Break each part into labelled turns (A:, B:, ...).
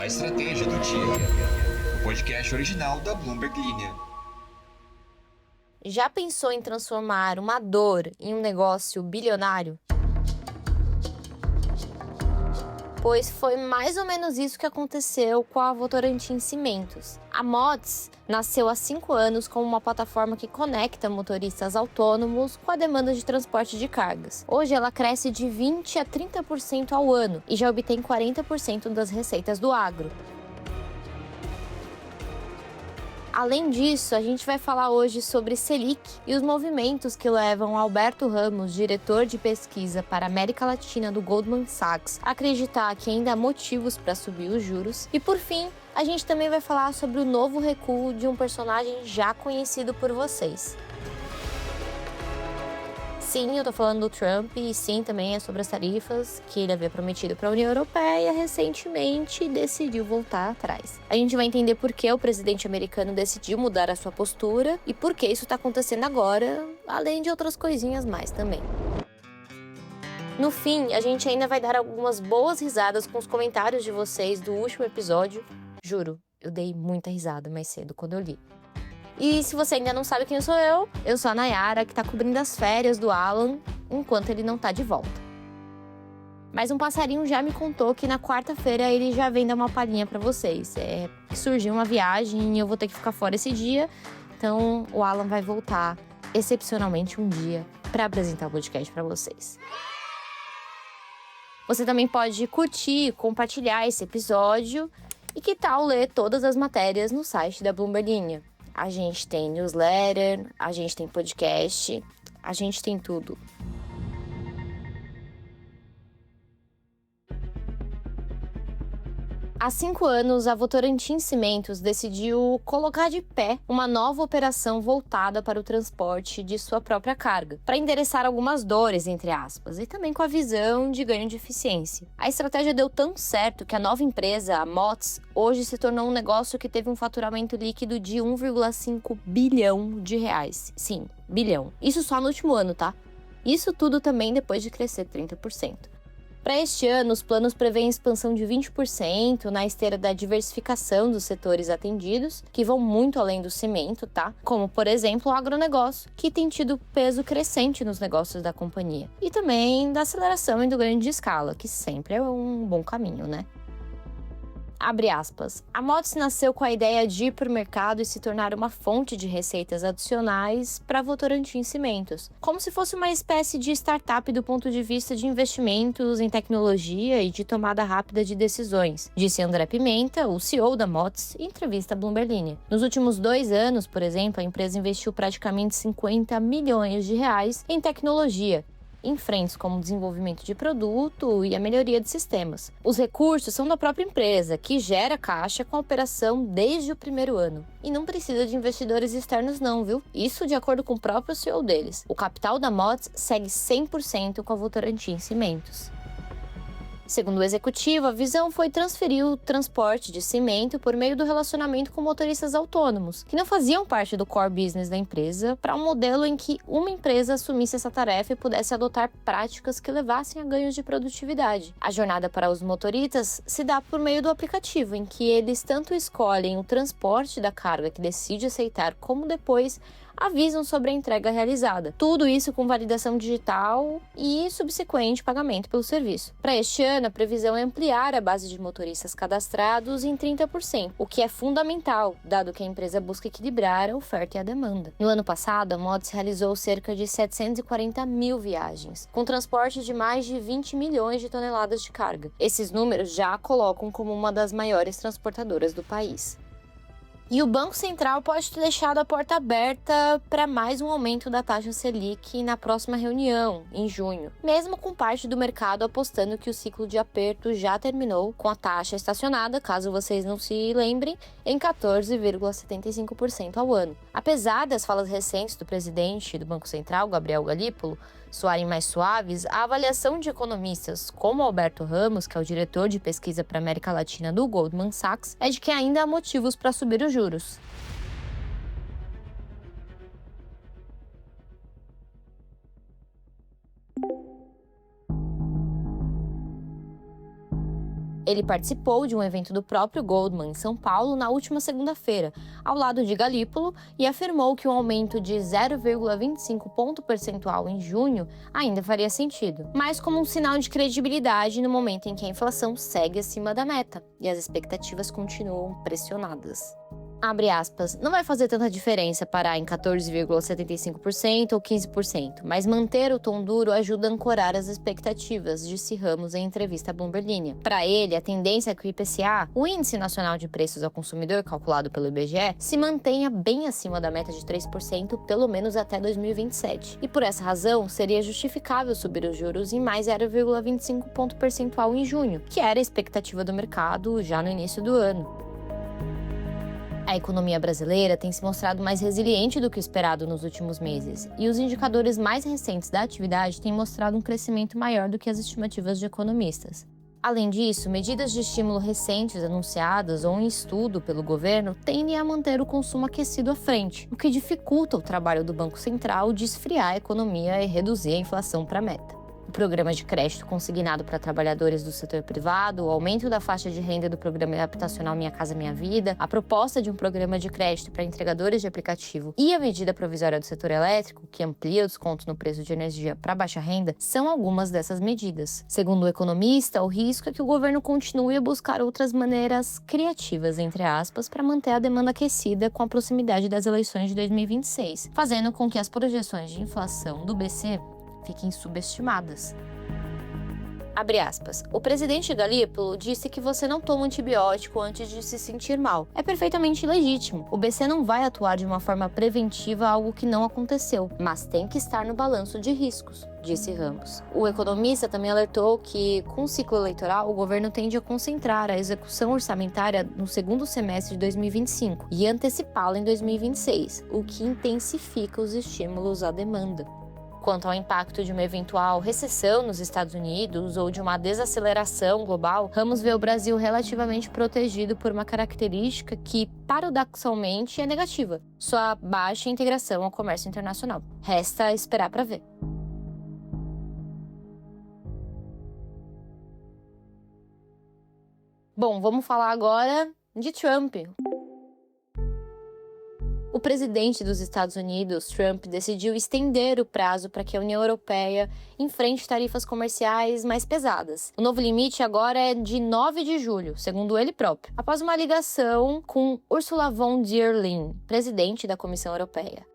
A: A estratégia do dia. O podcast original da Bloomberg Linha.
B: Já pensou em transformar uma dor em um negócio bilionário? Pois foi mais ou menos isso que aconteceu com a Votorantim Cimentos. A Mots nasceu há 5 anos como uma plataforma que conecta motoristas autônomos com a demanda de transporte de cargas. Hoje ela cresce de 20% a 30% ao ano e já obtém 40% das receitas do agro. Além disso, a gente vai falar hoje sobre Selic e os movimentos que levam Alberto Ramos, diretor de pesquisa para a América Latina do Goldman Sachs, a acreditar que ainda há motivos para subir os juros. E por fim, a gente também vai falar sobre o novo recuo de um personagem já conhecido por vocês. Sim, eu tô falando do Trump, e sim, também é sobre as tarifas que ele havia prometido para a União Europeia e recentemente decidiu voltar atrás. A gente vai entender por que o presidente americano decidiu mudar a sua postura e por que isso está acontecendo agora, além de outras coisinhas mais também. No fim, a gente ainda vai dar algumas boas risadas com os comentários de vocês do último episódio. Juro, eu dei muita risada mais cedo quando eu li. E se você ainda não sabe quem sou eu sou a Nayara, que tá cobrindo as férias do Alan enquanto ele não tá de volta. Mas um passarinho já me contou que na quarta-feira ele já vem dar uma palhinha pra vocês. Surgiu uma viagem e eu vou ter que ficar fora esse dia, então o Alan vai voltar excepcionalmente um dia pra apresentar o podcast pra vocês. Você também pode curtir, compartilhar esse episódio e que tal ler todas as matérias no site da Bloomberg Linha. A gente tem newsletter, a gente tem podcast, a gente tem tudo. Há 5 anos, a Votorantim Cimentos decidiu colocar de pé uma nova operação voltada para o transporte de sua própria carga, para endereçar algumas dores, entre aspas, e também com a visão de ganho de eficiência. A estratégia deu tão certo que a nova empresa, a Mots, hoje se tornou um negócio que teve um faturamento líquido de 1,5 bilhão de reais. Sim, bilhão. Isso só no último ano, tá? Isso tudo também depois de crescer 30%. Para este ano, os planos prevêem expansão de 20% na esteira da diversificação dos setores atendidos, que vão muito além do cimento, tá? Como, por exemplo, o agronegócio, que tem tido peso crescente nos negócios da companhia. E também da aceleração e do ganho de escala, que sempre é um bom caminho, né? Abre aspas. A Mots nasceu com a ideia de ir para o mercado e se tornar uma fonte de receitas adicionais para a Votorantim Cimentos, como se fosse uma espécie de startup do ponto de vista de investimentos em tecnologia e de tomada rápida de decisões, disse André Pimenta, o CEO da Mots, em entrevista à Bloomberg Linha. Nos últimos 2 anos, por exemplo, a empresa investiu praticamente 50 milhões de reais em tecnologia, em frentes como o desenvolvimento de produto e a melhoria de sistemas. Os recursos são da própria empresa, que gera caixa com a operação desde o primeiro ano. E não precisa de investidores externos não, viu? Isso de acordo com o próprio CEO deles. O capital da Mots segue 100% com a Votorantim Cimentos. Segundo o executivo, a visão foi transferir o transporte de cimento por meio do relacionamento com motoristas autônomos, que não faziam parte do core business da empresa, para um modelo em que uma empresa assumisse essa tarefa e pudesse adotar práticas que levassem a ganhos de produtividade. A jornada para os motoristas se dá por meio do aplicativo, em que eles tanto escolhem o transporte da carga que decide aceitar, como depois avisam sobre a entrega realizada. Tudo isso com validação digital e subsequente pagamento pelo serviço. Para este ano, a previsão é ampliar a base de motoristas cadastrados em 30%, o que é fundamental, dado que a empresa busca equilibrar a oferta e a demanda. No ano passado, a Mods realizou cerca de 740 mil viagens, com transporte de mais de 20 milhões de toneladas de carga. Esses números já a colocam como uma das maiores transportadoras do país. E o Banco Central pode ter deixado a porta aberta para mais um aumento da taxa Selic na próxima reunião, em junho, mesmo com parte do mercado apostando que o ciclo de aperto já terminou, com a taxa estacionada, caso vocês não se lembrem, em 14,75% ao ano. Apesar das falas recentes do presidente do Banco Central, Gabriel Galípolo, soarem mais suaves, a avaliação de economistas como Alberto Ramos, que é o diretor de pesquisa para a América Latina do Goldman Sachs, é de que ainda há motivos para subir os juros. Ele participou de um evento do próprio Goldman em São Paulo na última segunda-feira, ao lado de Galípolo, e afirmou que um aumento de 0,25 ponto percentual em junho ainda faria sentido, mas como um sinal de credibilidade no momento em que a inflação segue acima da meta e as expectativas continuam pressionadas. Abre aspas, não vai fazer tanta diferença parar em 14,75% ou 15%, mas manter o tom duro ajuda a ancorar as expectativas, disse Ramos em entrevista à Bloomberg Linha. Para ele, a tendência é que o IPCA, o Índice Nacional de Preços ao Consumidor calculado pelo IBGE, se mantenha bem acima da meta de 3% pelo menos até 2027. E por essa razão, seria justificável subir os juros em mais 0,25 ponto percentual em junho, que era a expectativa do mercado já no início do ano. A economia brasileira tem se mostrado mais resiliente do que o esperado nos últimos meses, e os indicadores mais recentes da atividade têm mostrado um crescimento maior do que as estimativas de economistas. Além disso, medidas de estímulo recentes anunciadas ou em estudo pelo governo tendem a manter o consumo aquecido à frente, o que dificulta o trabalho do Banco Central de esfriar a economia e reduzir a inflação para a meta. O programa de crédito consignado para trabalhadores do setor privado, o aumento da faixa de renda do programa habitacional Minha Casa Minha Vida, a proposta de um programa de crédito para entregadores de aplicativo e a medida provisória do setor elétrico, que amplia o desconto no preço de energia para baixa renda, são algumas dessas medidas. Segundo o economista, o risco é que o governo continue a buscar outras maneiras criativas, entre aspas, para manter a demanda aquecida com a proximidade das eleições de 2026, fazendo com que as projeções de inflação do BC fiquem subestimadas. Abre aspas. O presidente Galípolo disse que você não toma antibiótico antes de se sentir mal. É perfeitamente legítimo. O BC não vai atuar de uma forma preventiva a algo que não aconteceu, mas tem que estar no balanço de riscos, disse Ramos. O economista também alertou que, com o ciclo eleitoral, o governo tende a concentrar a execução orçamentária no segundo semestre de 2025 e antecipá-la em 2026, o que intensifica os estímulos à demanda. Quanto ao impacto de uma eventual recessão nos Estados Unidos ou de uma desaceleração global, Ramos vê o Brasil relativamente protegido por uma característica que, paradoxalmente, é negativa: sua baixa integração ao comércio internacional. Resta esperar para ver. Bom, vamos falar agora de Trump. O presidente dos Estados Unidos, Trump, decidiu estender o prazo para que a União Europeia enfrente tarifas comerciais mais pesadas. O novo limite agora é de 9 de julho, segundo ele próprio, após uma ligação com Ursula von der Leyen, presidente da Comissão Europeia.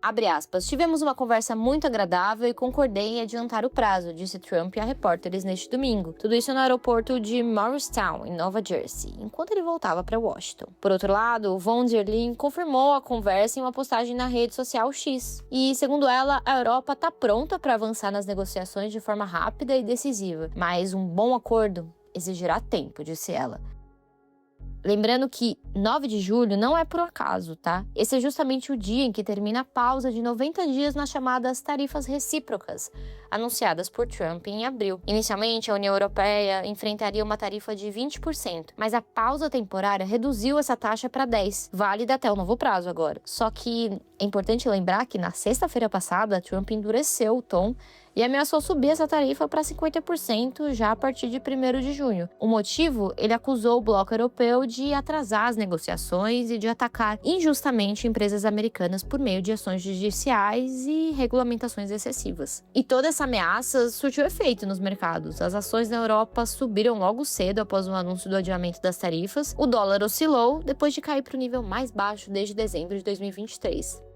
B: Abre aspas, tivemos uma conversa muito agradável e concordei em adiantar o prazo, disse Trump a repórteres neste domingo. Tudo isso no aeroporto de Morristown, em Nova Jersey, enquanto ele voltava para Washington. Por outro lado, von der Leyen confirmou a conversa em uma postagem na rede social X. E, segundo ela, a Europa está pronta para avançar nas negociações de forma rápida e decisiva, mas um bom acordo exigirá tempo, disse ela. Lembrando que 9 de julho não é por acaso, tá? Esse é justamente o dia em que termina a pausa de 90 dias nas chamadas tarifas recíprocas, anunciadas por Trump em abril. Inicialmente, a União Europeia enfrentaria uma tarifa de 20%, mas a pausa temporária reduziu essa taxa para 10%, válida até o novo prazo agora. Só que é importante lembrar que na sexta-feira passada, Trump endureceu o tom e ameaçou subir essa tarifa para 50% já a partir de 1º de junho. O motivo? Ele acusou o bloco europeu de atrasar as negociações e de atacar injustamente empresas americanas por meio de ações judiciais e regulamentações excessivas. E toda essa ameaça surtiu efeito nos mercados. As ações na Europa subiram logo cedo após o anúncio do adiamento das tarifas. O dólar oscilou depois de cair para o nível mais baixo desde dezembro de 2023.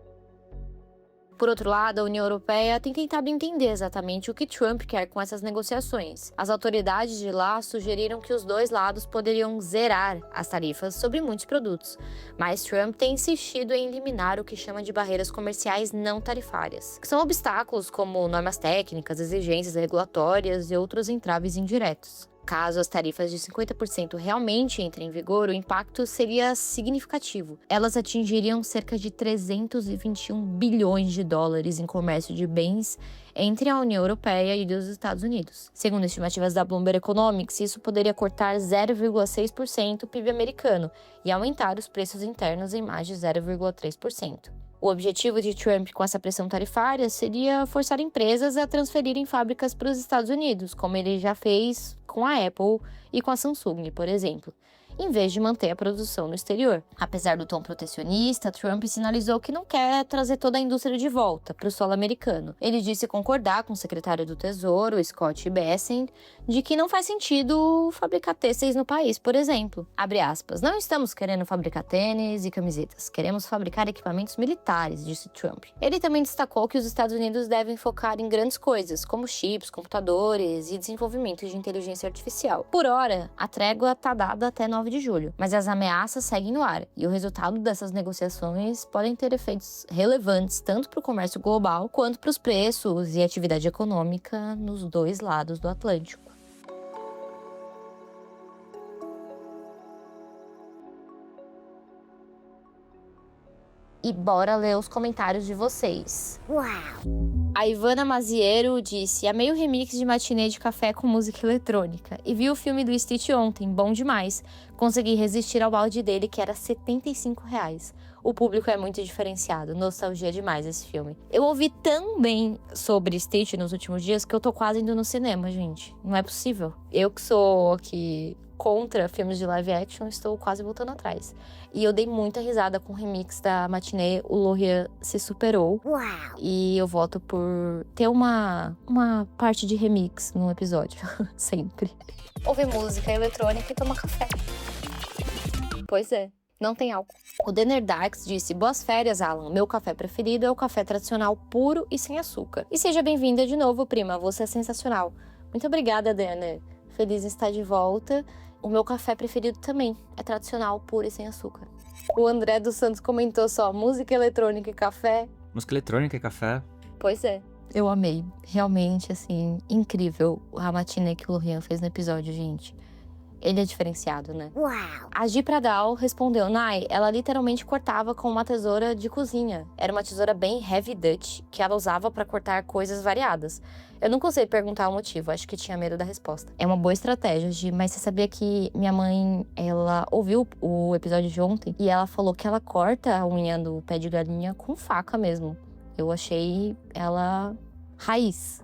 B: Por outro lado, a União Europeia tem tentado entender exatamente o que Trump quer com essas negociações. As autoridades de lá sugeriram que os dois lados poderiam zerar as tarifas sobre muitos produtos, mas Trump tem insistido em eliminar o que chama de barreiras comerciais não tarifárias, que são obstáculos como normas técnicas, exigências regulatórias e outros entraves indiretos. Caso as tarifas de 50% realmente entrem em vigor, o impacto seria significativo. Elas atingiriam cerca de 321 bilhões de dólares em comércio de bens entre a União Europeia e os Estados Unidos. Segundo estimativas da Bloomberg Economics, isso poderia cortar 0,6% do PIB americano e aumentar os preços internos em mais de 0,3%. O objetivo de Trump com essa pressão tarifária seria forçar empresas a transferirem fábricas para os Estados Unidos, como ele já fez com a Apple e com a Samsung, por exemplo, em vez de manter a produção no exterior. Apesar do tom protecionista, Trump sinalizou que não quer trazer toda a indústria de volta para o solo americano. Ele disse concordar com o secretário do Tesouro, Scott Bessent, de que não faz sentido fabricar têxteis no país, por exemplo. Abre aspas, não estamos querendo fabricar tênis e camisetas, queremos fabricar equipamentos militares, disse Trump. Ele também destacou que os Estados Unidos devem focar em grandes coisas, como chips, computadores e desenvolvimento de inteligência artificial. Por hora, a trégua está dada até 9 de julho, mas as ameaças seguem no ar e o resultado dessas negociações podem ter efeitos relevantes tanto para o comércio global quanto para os preços e atividade econômica nos dois lados do Atlântico. E bora ler os comentários de vocês. Uau! A Ivana Maziero disse: amei o remix de Matinê de Café com música eletrônica. E vi o filme do Stitch ontem, bom demais. Consegui resistir ao balde dele, que era R$ 75. O público é muito diferenciado, nostalgia demais esse filme. Eu ouvi tão bem sobre Stitch nos últimos dias que eu tô quase indo no cinema, gente. Não é possível. Eu que sou aqui contra filmes de live action, estou quase voltando atrás. E eu dei muita risada com o remix da Matinê, o Lohan se superou. Uau! E eu voto por ter uma parte de remix no episódio, sempre. Ouvir música eletrônica e tomar café. Pois é, não tem álcool. O Denner Darks disse: boas férias, Alan. Meu café preferido é o café tradicional puro e sem açúcar. E seja bem-vinda de novo, prima. Você é sensacional. Muito obrigada, Denner. Feliz em estar de volta. O meu café preferido também é tradicional, puro e sem açúcar. O André dos Santos comentou só: música eletrônica e café.
C: Música eletrônica e café.
B: Pois é. Eu amei. Realmente, assim, incrível a matinê que o Lohan fez no episódio, gente. Ele é diferenciado, né? Uau! A Gi Pradal respondeu: Nai, ela literalmente cortava com uma tesoura de cozinha. Era uma tesoura bem heavy Dutch, que ela usava pra cortar coisas variadas. Eu não consegui perguntar o motivo, acho que tinha medo da resposta. É uma boa estratégia, Gi, mas você sabia que minha mãe, ela ouviu o episódio de ontem e ela falou que ela corta a unha do pé de galinha com faca mesmo. Eu achei ela raiz.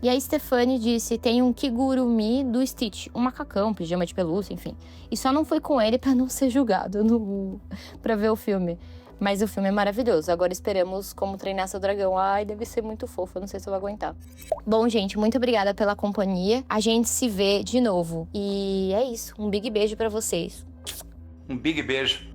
B: E a Stefani disse: tem um Kigurumi do Stitch, um macacão, pijama de pelúcia, enfim. E só não foi com ele pra não ser julgado pra ver o filme. Mas o filme é maravilhoso. Agora esperamos Como Treinar Seu Dragão. Ai, deve ser muito fofo, eu não sei se eu vou aguentar. Bom, gente, muito obrigada pela companhia. A gente se vê de novo. E é isso, um big beijo pra vocês.
D: Um big beijo.